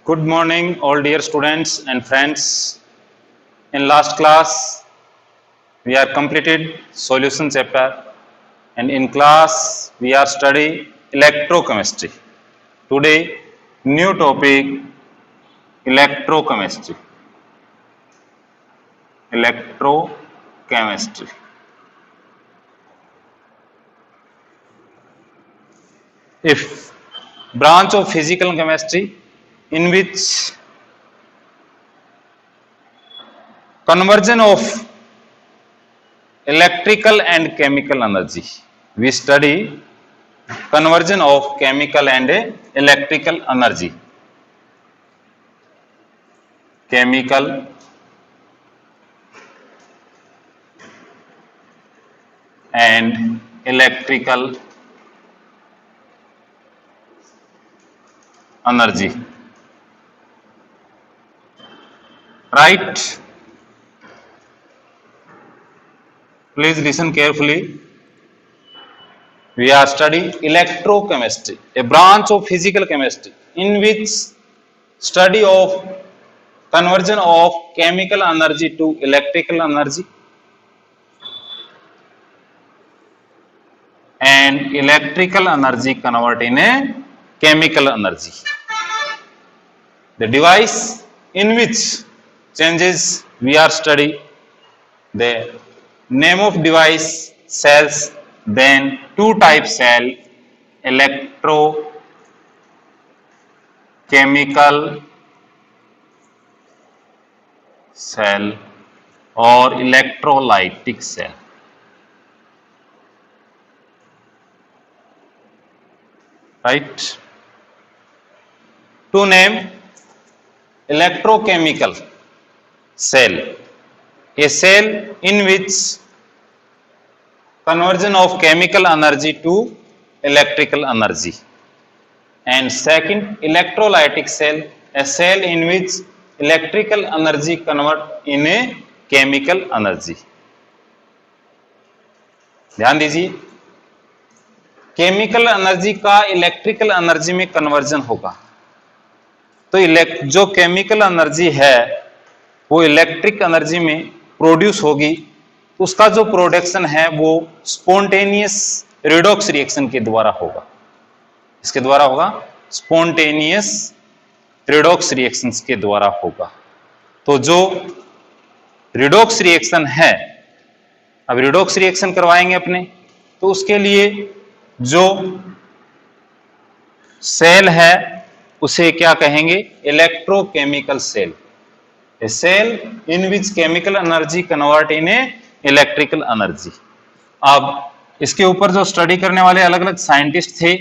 Good morning, all dear students and friends. In last class, we are completed solution chapter, and in class we are study electrochemistry. Today, new topic electrochemistry. Electrochemistry. If branch of physical chemistry in which conversion of electrical and chemical energy. We study conversion of chemical and electrical energy. Chemical and electrical energy. Right? Please listen carefully. We are studying electrochemistry, a branch of physical chemistry in which study of conversion of chemical energy to electrical energy and electrical energy convert in a chemical energy. The device in which changes we are study, the name of device cells, then two type cell, electrochemical cell or electrolytic cell. Right? To name electrochemical cell, a cell in which conversion of chemical energy to electrical energy, and second electrolytic cell, a cell in which electrical energy convert in a chemical energy. ध्यान दीजिए, chemical energy का electrical energy में conversion होगा तो जो chemical energy है वो electric energy में प्रोड्यूस होगी, उसका जो प्रोडक्शन है वो स्पॉन्टेनियस रिडॉक्स रिएक्शन के द्वारा होगा. इसके द्वारा होगा स्पॉन्टेनियस रिडॉक्स रिएक्शंस के द्वारा होगा. तो जो रिडॉक्स रिएक्शन है, अब रिडॉक्स रिएक्शन करवाएंगे अपने, तो उसके लिए जो सेल है उसे क्या कहेंगे? Electrochemical cell. A cell in which chemical energy convert in a electrical energy. अब इसके ऊपर जो स्टडी करने वाले अलग अलग साइंटिस्ट थे,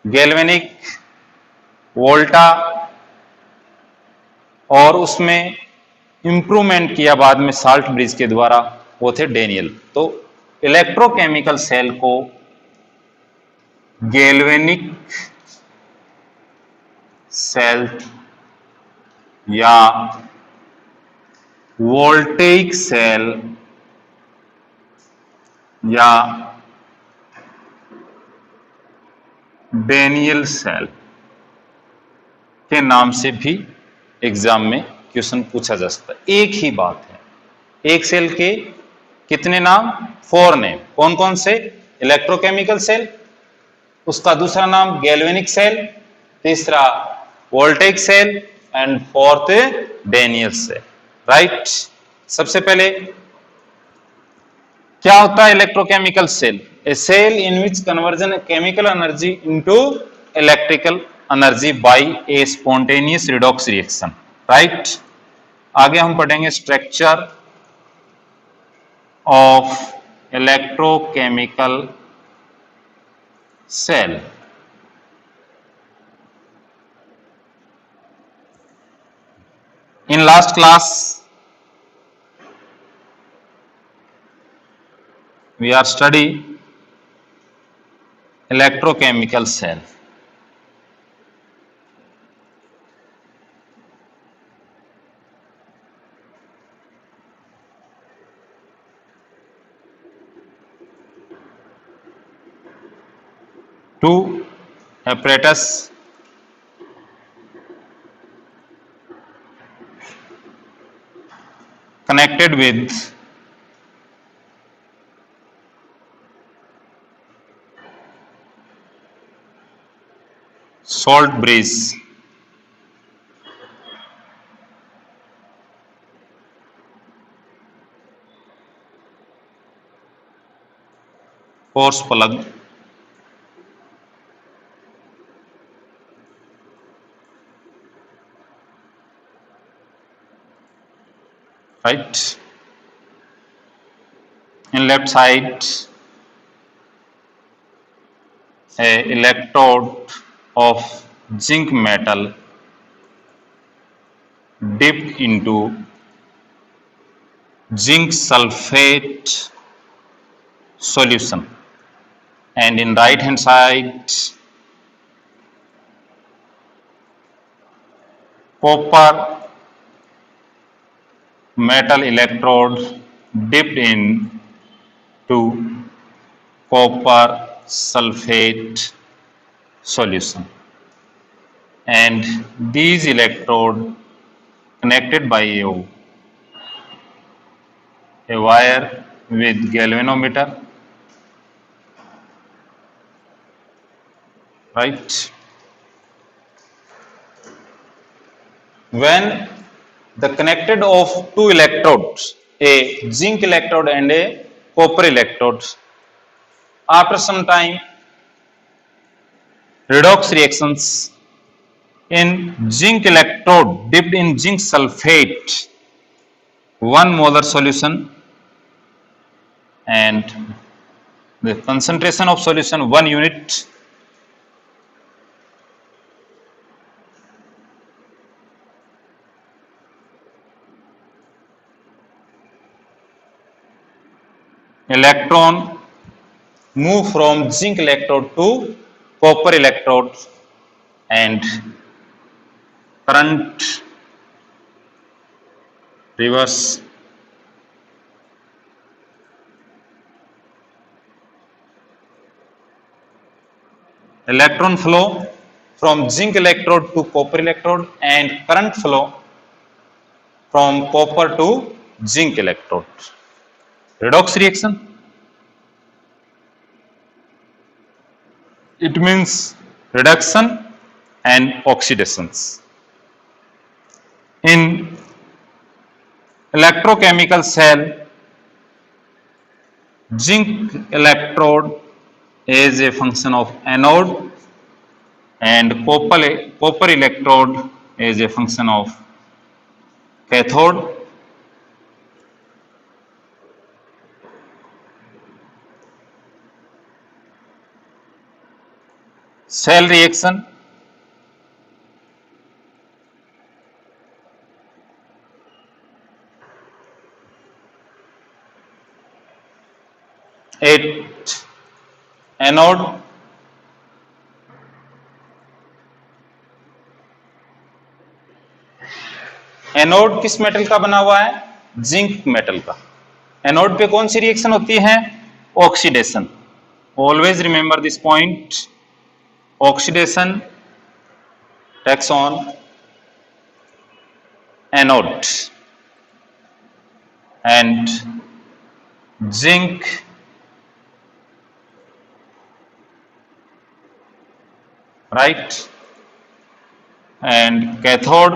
गैल्वेनिक, वोल्टा, और उसमें इंप्रूवमेंट किया बाद में साल्ट ब्रिज के द्वारा, वो थे डेनियल. तो इलेक्ट्रोकेमिकल सेल को गैल्वेनिक सेल या वोल्टेइक सेल या डेनियल सेल के नाम से भी एग्जाम में क्वेश्चन पूछा जा सकता है. एक ही बात है, एक सेल के कितने नाम? 4 नेम. कौन कौन से? इलेक्ट्रोकेमिकल सेल, उसका दूसरा नाम गैल्वेनिक सेल, तीसरा voltaic cell and fourth Daniell cell. Right? सबसे पहले क्या होता है electrochemical cell? A cell in which conversion chemical energy into electrical energy by a spontaneous redox reaction. Right? आगे हम पढ़ेंगे structure of electrochemical cell. In last class, we are study electrochemical cell. Two apparatus connected with salt bridge force plug right in left side a electrode of zinc metal dipped into zinc sulfate solution, and in right hand side copper metal electrode dipped in to copper sulfate solution, and these electrode connected by a wire with galvanometer, right? When the connected of two electrodes, a zinc electrode and a copper electrode, after some time redox reactions in zinc electrode dipped in zinc sulfate 1 molar solution, and the concentration of solution 1 unit, electron move from zinc electrode to copper electrode, and current reverse electron flow from zinc electrode to copper electrode, and current flow from copper to zinc electrode. Redox reaction, it means reduction and oxidations. In electrochemical cell, zinc electrode is a function of anode, and copper electrode is a function of cathode. Cell reaction, at anode anode किस metal का बना हुआ है? Zinc metal का। Anode पे कौन सी reaction होती है? Oxidation. Always remember this point, oxidation takes on anode and zinc right and cathode.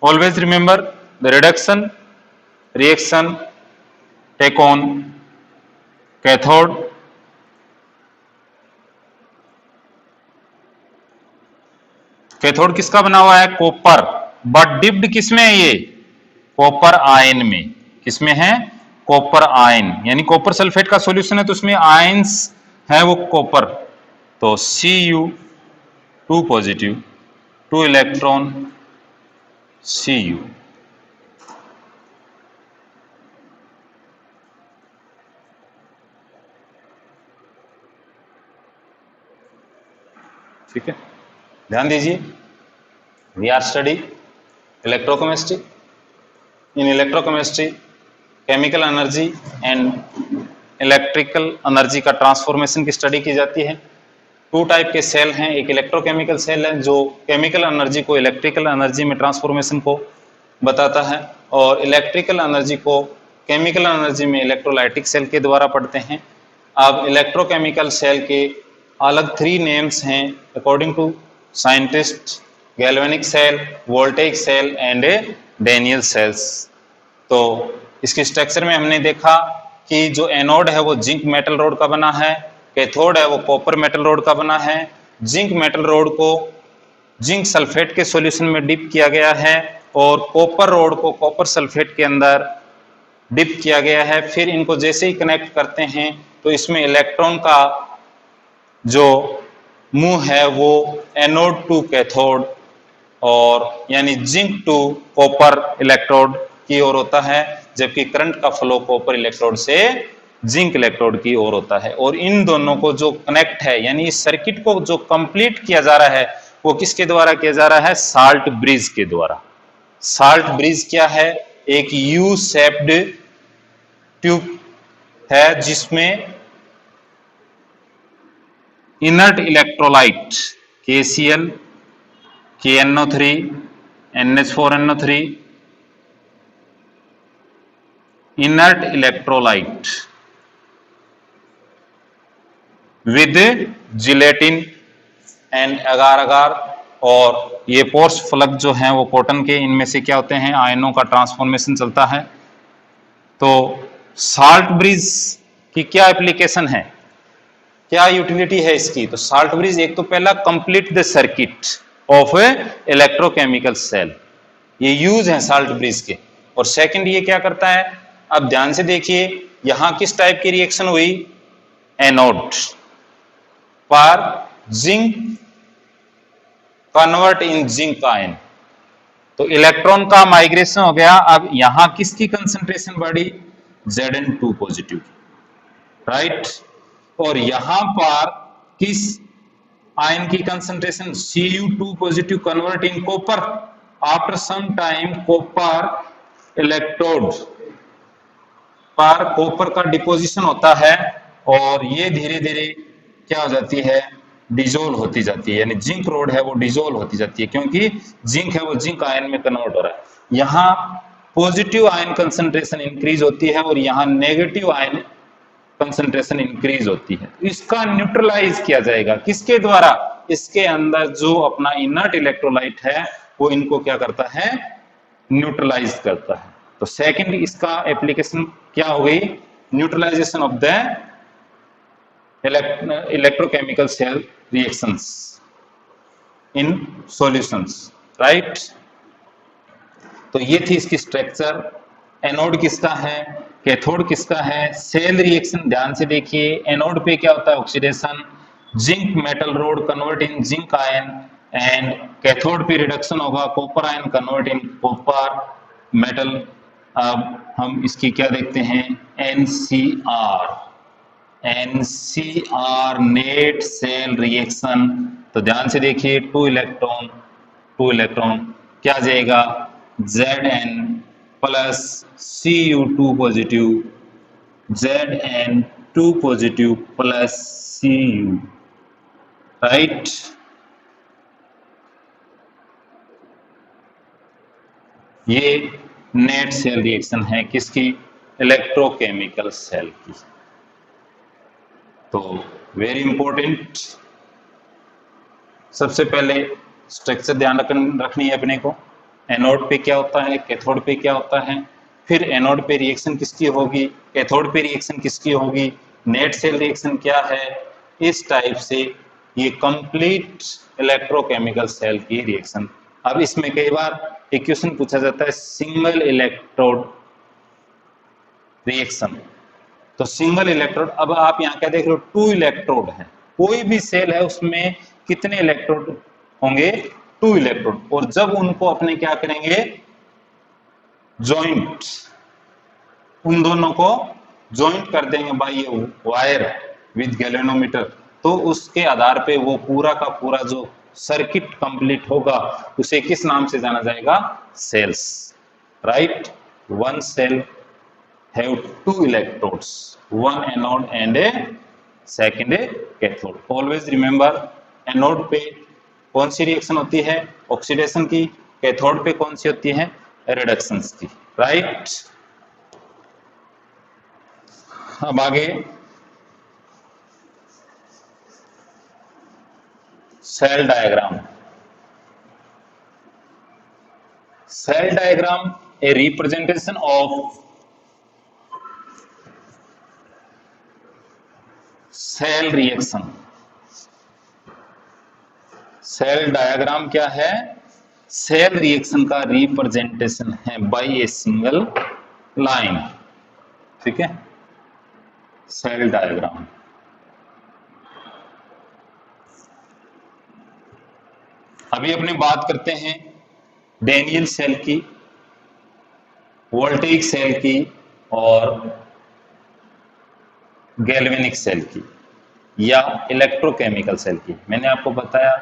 Always remember the reduction reaction take on cathode. Cathode किसका बना हुआ है? कॉपर, बट डिप्ड किसमें है? ये कॉपर आयन में। किसमें है? कॉपर आयन, यानी कॉपर सल्फेट का सॉल्यूशन है तो उसमें आयंस है वो कॉपर, तो Cu2 पॉजिटिव, 2 इलेक्ट्रॉन Cu, ठीक है। ध्यान दीजिए, we are study electrochemistry. In electrochemistry chemical energy and electrical energy का ट्रांसफॉर्मेशन की स्टडी की जाती है। 2 टाइप के सेल हैं, एक इलेक्ट्रोकेमिकल सेल है जो केमिकल एनर्जी को इलेक्ट्रिकल एनर्जी में ट्रांसफॉर्मेशन को बताता है। और इलेक्ट्रिकल एनर्जी को केमिकल एनर्जी में इलेक्ट्रोलाइटिक सेल के द्वारा पढ़ते हैं। अब इलेक्ट्रोकेमिकल सेल के अलग 3 नेम्स हैं according to scientist: galvanic cell, voltaic cell and Daniell cells. तो इसके स्ट्रक्चर में हमने देखा कि जो एनोड है वो जिंक मेटल रोड का बना है, कैथोड है वो कॉपर मेटल रोड का बना है। जिंक मेटल रोड को जिंक सल्फेट के सॉल्यूशन में डिप किया गया है और कॉपर रोड को कॉपर सल्फेट के अंदर डिप किया गया है। फिर इनको जैसे ही कनेक्ट करते हैं तो इसमें इलेक्ट्रॉन का जो मुंह है वो एनोड टू कैथोड और यानी जिंक टू कॉपर इलेक्ट्रोड की ओर होता है, जबकि करंट का फ्लो कॉपर इलेक्ट्रोड से जिंक इलेक्ट्रोड की ओर होता है। और इन दोनों को जो कनेक्ट है यानी इस सर्किट को जो कंप्लीट किया जा रहा है वो किसके द्वारा किया जा रहा है? साल्ट ब्रिज के द्वारा। साल्ट ब्रिज क्या है? एक यू शेप्ड ट्यूब है जिसमें inert electrolyte KCl, KNO3, NH4NO3 inert electrolyte with gelatin and agar agar. और ये पोर्स फ्लग जो हैं वो कॉटन के, इनमें से क्या होते हैं? आयनों का ट्रांसफॉर्मेशन चलता है। तो साल्ट ब्रिज की क्या एप्लीकेशन है, क्या यूटिलिटी है इसकी? तो साल्ट ब्रिज एक तो पहला complete the circuit of electrochemical cell, ये यूज है साल्ट ब्रिज के। और सेकंड ये क्या करता है? अब ध्यान से देखिए यहां किस टाइप की रिएक्शन हुई? एनोड पर zinc convert in zinc ion, तो इलेक्ट्रॉन का माइग्रेशन हो गया। अब यहां किसकी कंसंट्रेशन बढ़ी? Zn2 positive, right. और यहां पर किस आयन की concentration? Cu2 positive convert in copper. After some time copper electrode पर कॉपर का डिपोजिशन होता है और ये धीरे धीरे क्या हो जाती है? डिजोल्व होती जाती है, यानी जिंक रोड है वो डिजोल्व होती जाती है, क्योंकि जिंक है वो जिंक आयन में कन्वर्ट हो रहा है। यहाँ पॉजिटिव आयन कंसंट्रेशन इंक्रीज होती है और यहाँ नेगेटिव आयन कंसंट्रेशन इंक्रीज होती है। इसका न्यूट्रलाइज किया जाएगा किसके द्वारा? इसके अंदर जो अपना इनर्ट इलेक्ट्रोलाइट है वो इनको क्या करता है? न्यूट्रलाइज करता है। तो सेकंड इसका एप्लीकेशन क्या हो गई? Neutralisation of the electrochemical cell reactions in solutions, right. तो ये थी इसकी स्ट्रक्चर। एनोड किसका है, कैथोड किसका है, सेल रिएक्शन ध्यान से देखिए। एनोड पे क्या होता है? Oxidation, zinc metal road convert in zinc ion, and cathode पे रिडक्शन होगा, copper ion convert in copper metal. अब हम इसकी क्या देखते हैं? NCR net cell reaction. तो ध्यान से देखिए, टू इलेक्ट्रॉन क्या आ जाएगा? Zn plus Cu2 positive, Zn2 positive plus Cu, right. ये नेट सेल रिएक्शन है किसकी? इलेक्ट्रोकेमिकल सेल की। तो वेरी इंपॉर्टेंट, सबसे पहले स्ट्रक्चर ध्यान रखनी है अपने को। एनोड पे क्या होता है, कैथोड पे क्या होता है, फिर एनोड पे रिएक्शन किसकी होगी, कैथोड पे रिएक्शन किसकी होगी, नेट सेल रिएक्शन क्या है। इस टाइप से ये कंप्लीट इलेक्ट्रोकेमिकल सेल की रिएक्शन। अब इसमें कई बार एक क्वेश्चन पूछा जाता है सिंगल इलेक्ट्रोड रिएक्शन। तो सिंगल इलेक्ट्रोड, अब आप यहाँ क्या देख रहे हो? 2 इलेक्ट्रोड है। कोई भी सेल है उसमें कितने इलेक्ट्रोड होंगे? 2 इलेक्ट्रोड। और जब उनको अपने क्या करेंगे? जॉइंट, उन दोनों को जॉइंट कर देंगे बाय वायर विद गैल्वेनोमीटर, तो उसके आधार पे वो पूरा का पूरा जो सर्किट कंप्लीट होगा उसे किस नाम से जाना जाएगा? Cells, right. One cell have 2 electrodes, one anode and a second cathode. Always remember, anode पे कौन सी रिएक्शन होती है? ऑक्सीडेशन की। कैथोड पे कौन सी होती है? रिडक्शंस की, राइट। अब आगे cell diagram. Cell diagram a representation of cell reaction. Cell diagram क्या है? सेल रिएक्शन का रिप्रेजेंटेशन है बाय ए सिंगल लाइन, ठीक है, सेल डायग्राम। अभी अपने बात करते हैं डेनियल सेल की, वोल्टेइक सेल की और गैल्वेनिक सेल की या इलेक्ट्रोकेमिकल सेल की। मैंने आपको बताया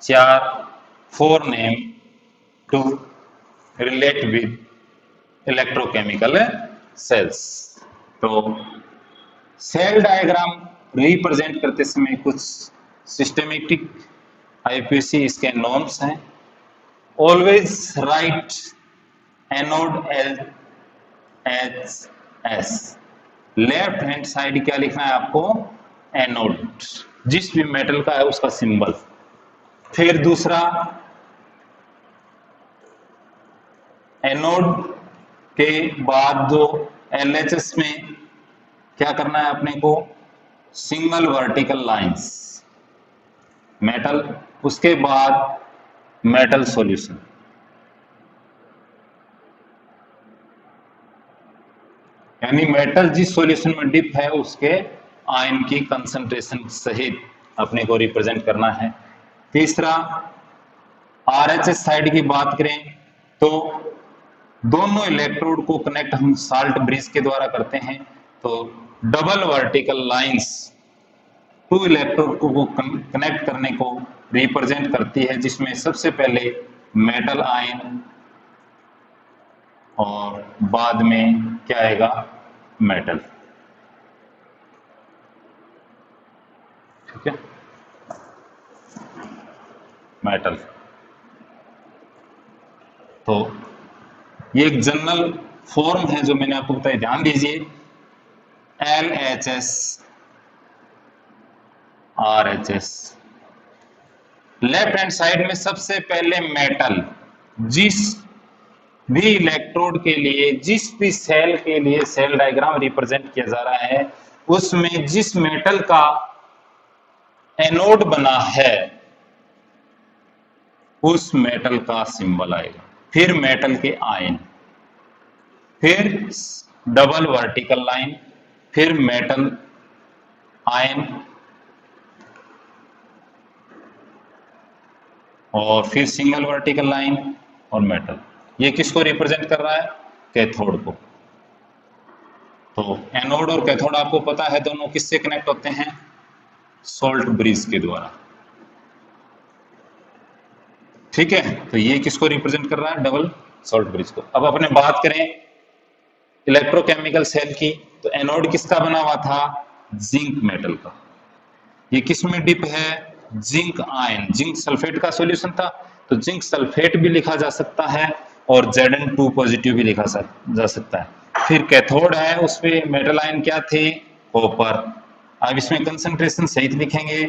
4 name to relate with electrochemical cells. तो सेल डायग्राम रिप्रेजेंट करते समय कुछ सिस्टमेटिक आईपीसी इसके नॉर्म्स हैं। Always write anode H S, left hand side क्या लिखना है आपको? एनोड, जिस भी मेटल का है उसका सिंबल। फिर दूसरा, एनोड के बाद जो एलएचएस में क्या करना है अपने को? सिंगल वर्टिकल लाइंस मेटल, उसके बाद मेटल सॉल्यूशन। यानी मेटल जिस सॉल्यूशन में डिप है उसके आयन की कंसंट्रेशन सहित अपने को रिप्रेजेंट करना है। तीसरा, आरएचएस साइड की बात करें तो दोनों इलेक्ट्रोड को कनेक्ट हम साल्ट ब्रिज के द्वारा करते हैं, तो double vertical lines to electrode को कनेक्ट करने को रिप्रेजेंट करती है, जिसमें सबसे पहले मेटल आयन और बाद में क्या आएगा? मेटल, ठीक है, मेटल। तो ये एक जनरल फॉर्म है जो मैंने आपको बताया, ध्यान दीजिए। LHS RHS, left hand side में सबसे पहले मेटल, जिस भी इलेक्ट्रोड के लिए, जिस भी सेल के लिए सेल डायग्राम रिप्रेजेंट किया जा रहा है, उसमें जिस मेटल का एनोड बना है उस मेटल का सिंबल आएगा। फिर मेटल के आयन, फिर डबल वर्टिकल लाइन, फिर मेटल आयन और फिर सिंगल वर्टिकल लाइन और मेटल। ये किसको रिप्रेजेंट कर रहा है? कैथोड को। तो एनोड और कैथोड आपको पता है दोनों किससे कनेक्ट होते हैं? सॉल्ट ब्रिज के द्वारा, ठीक है। तो ये किसको रिप्रेजेंट कर रहा है? डबल सॉल्ट ब्रिज को। अब अपने बात करें इलेक्ट्रोकेमिकल सेल की, तो एनोड किसका बना हुआ था? जिंक मेटल का। ये किस में डिप है? जिंक आयन, जिंक सल्फेट का सॉल्यूशन था, तो जिंक सल्फेट भी लिखा जा सकता है और Zn2 पॉजिटिव भी लिखा जा सकता है। फिर कैथोड है, उसपे मेटल आयन क्या थे? कॉपर। अब इसमें कंसंट्रेशन सहित लिखेंगे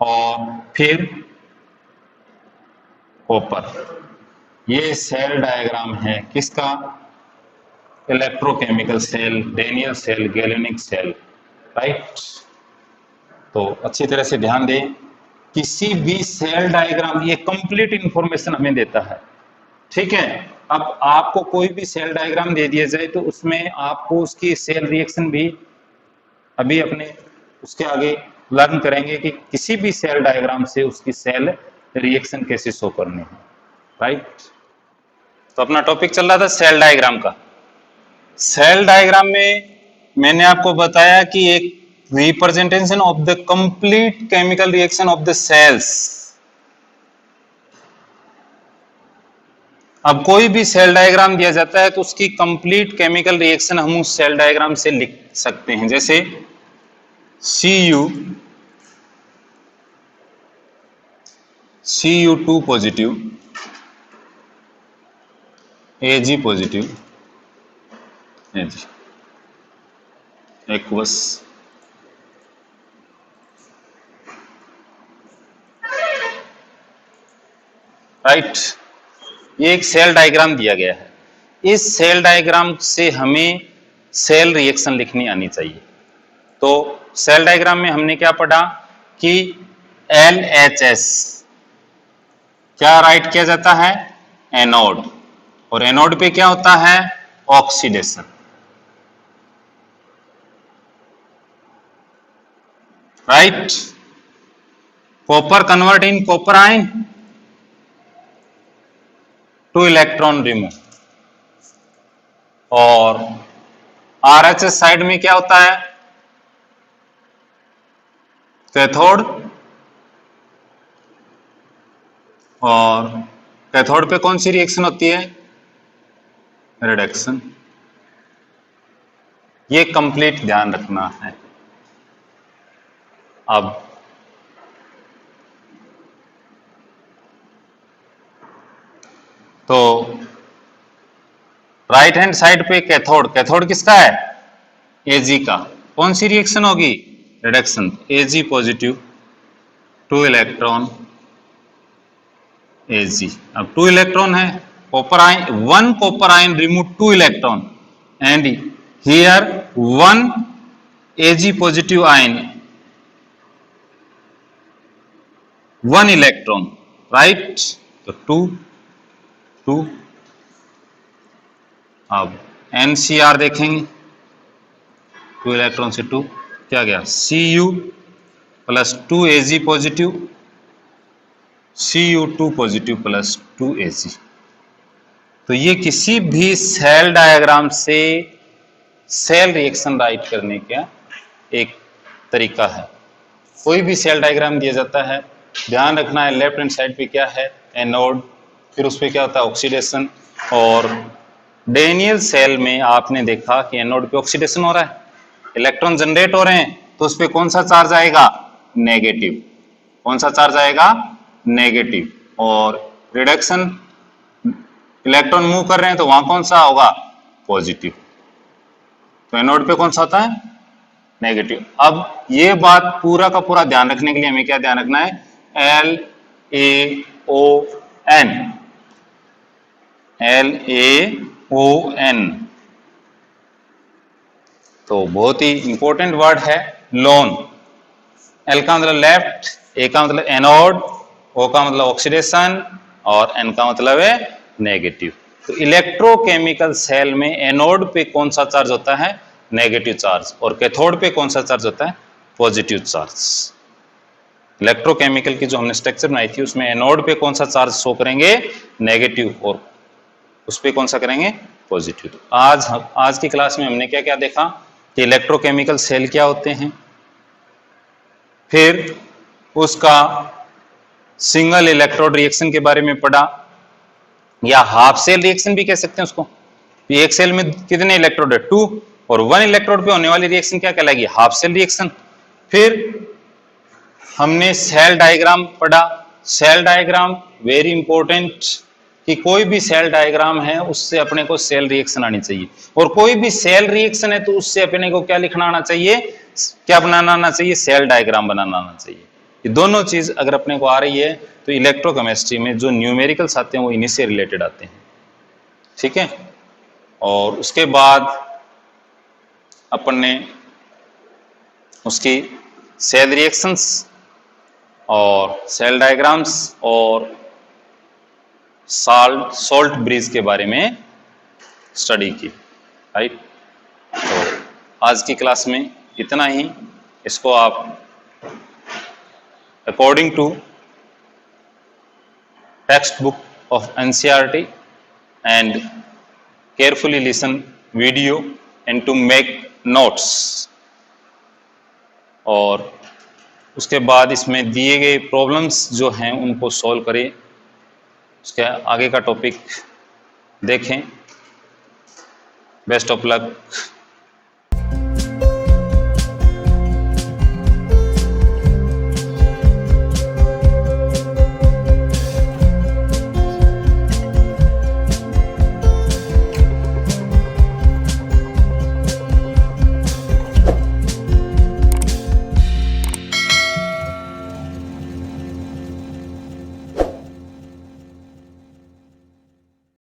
और फिर कॉपर। ये सेल डायग्राम है किसका? Electrochemical cell, Daniell cell, galvanic cell, right. तो अच्छी तरह से ध्यान दें, किसी भी सेल डायग्राम ये कंप्लीट इंफॉर्मेशन हमें देता है, ठीक है। अब आपको कोई भी सेल डायग्राम दे दिया जाए तो उसमें आपको उसकी सेल रिएक्शन भी अभी अपने उसके आगे लर्न करेंगे कि किसी भी सेल डायग्राम से उसकी सेल रिएक्शन कैसे शो करनी है, राइट। तो अपना टॉपिक चल रहा था सेल डायग्राम का। सेल डायग्राम में मैंने आपको बताया कि एक representation of the complete chemical reaction of the cells. अब कोई भी सेल डायग्राम दिया जाता है तो उसकी कंप्लीट केमिकल रिएक्शन हम उस सेल डायग्राम से लिख सकते हैं, जैसे Cu Cu2 positive, Ag positive, Ag aqueous, right. ये एक सेल डायग्राम दिया गया है। इस सेल डायग्राम से हमें सेल रिएक्शन लिखनी आनी चाहिए। तो सेल डायग्राम में हमने क्या पढ़ा कि LHS क्या राइट किया जाता है, एनोड, और एनोड पे क्या होता है, oxidation, right. Copper convert in copper ion two electron remove, और RHS साइड में क्या होता है, कैथोड, और कैथोड पे कौन सी रिएक्शन होती है, रिडक्शन। ये कंप्लीट ध्यान रखना है। अब तो राइट हैंड साइड पे कैथोड, कैथोड किसका है, Ag का, कौन सी रिएक्शन होगी, reduction, Ag positive, 2 electron Ag। अब 2 इलेक्ट्रॉन है, copper ion, 1 copper ion remove 2 electron, and here 1 Ag positive ion 1 electron, right. तो 2 2। अब NCR देखेंगे, 2 इलेक्ट्रॉन से 2 क्या गया, Cu plus 2 Ag positive, Cu2 positive plus 2 Ag। तो ये किसी भी सेल डायग्राम से सेल रिएक्शन राइट करने का एक तरीका है। कोई भी सेल डायग्राम दिया जाता है, ध्यान रखना है लेफ्ट हैंड साइड पे क्या है, एनोड, फिर उस पर क्या होता है, ऑक्सीडेशन। और डेनियल सेल में आपने देखा कि एनोड पे ऑक्सीडेशन हो रहा है, इलेक्ट्रॉन जनरेट हो रहे हैं, तो उस पर कौन सा चार्ज आएगा, नेगेटिव। कौन सा चार्ज आएगा, नेगेटिव। और रिडक्शन, इलेक्ट्रॉन मूव कर रहे हैं तो वहां कौन सा होगा, पॉजिटिव। तो एनोड पे कौन सा होता है, नेगेटिव। अब ये बात पूरा का पूरा ध्यान रखने के लिए हमें क्या ध्यान रखना है, LaON, LaON, तो बहुत ही इंपॉर्टेंट वर्ड है, लोन। L का मतलब लेफ्ट, A का मतलब एनोड, O का मतलब ऑक्सीडेशन, और N का मतलब है नेगेटिव। तो इलेक्ट्रोकेमिकल सेल में एनोड पे कौन सा चार्ज होता है, नेगेटिव चार्ज, और कैथोड पे कौन सा चार्ज होता है, पॉजिटिव चार्ज। इलेक्ट्रोकेमिकल की जो हमने स्ट्रक्चर बनाई थी उसमें एनोड पे कौन सा चार्ज शो करेंगे, नेगेटिव, और उस पे कौन सा करेंगे, पॉजिटिव। आज की क्लास में हमने क्या क्या देखा कि इलेक्ट्रोकेमिकल सेल क्या होते हैं, फिर उसका सिंगल इलेक्ट्रोड रिएक्शन के बारे में पढ़ा, या हाफ सेल रिएक्शन भी कह सकते हैं उसको। एक सेल में कितने इलेक्ट्रोड है, 2, और 1 इलेक्ट्रोड पे होने वाली रिएक्शन क्या कहलाएगी, हाफ सेल रिएक्शन। फिर हमने सेल डायग्राम पढ़ा। सेल डायग्राम वेरी इंपॉर्टेंट, कि कोई भी सेल डायग्राम है उससे अपने को सेल रिएक्शन आनी चाहिए, और कोई भी सेल रिएक्शन है तो उससे अपने को क्या लिखना आना चाहिए, क्या बनाना आना चाहिए, सेल डायग्राम बनाना आना चाहिए। ये दोनों चीज अगर अपने को आ रही है तो इलेक्ट्रोकेमिस्ट्री में जो न्यूमेरिकल्स आते हैं वो इन्हीं से रिलेटेड आते हैं, ठीक है। और उसके बाद अपन ने उसकी सेल रिएक्शंस और सेल डायग्राम्स और सॉल्ट ब्रिज के बारे में स्टडी की, राइट। तो आज की क्लास में इतना ही। इसको आप according to textbook of NCERT and carefully listen video and to make notes, और उसके बाद इसमें दिए गए प्रॉब्लम्स जो हैं उनको सॉल्व करें, उसके आगे का टॉपिक देखें। Best of luck.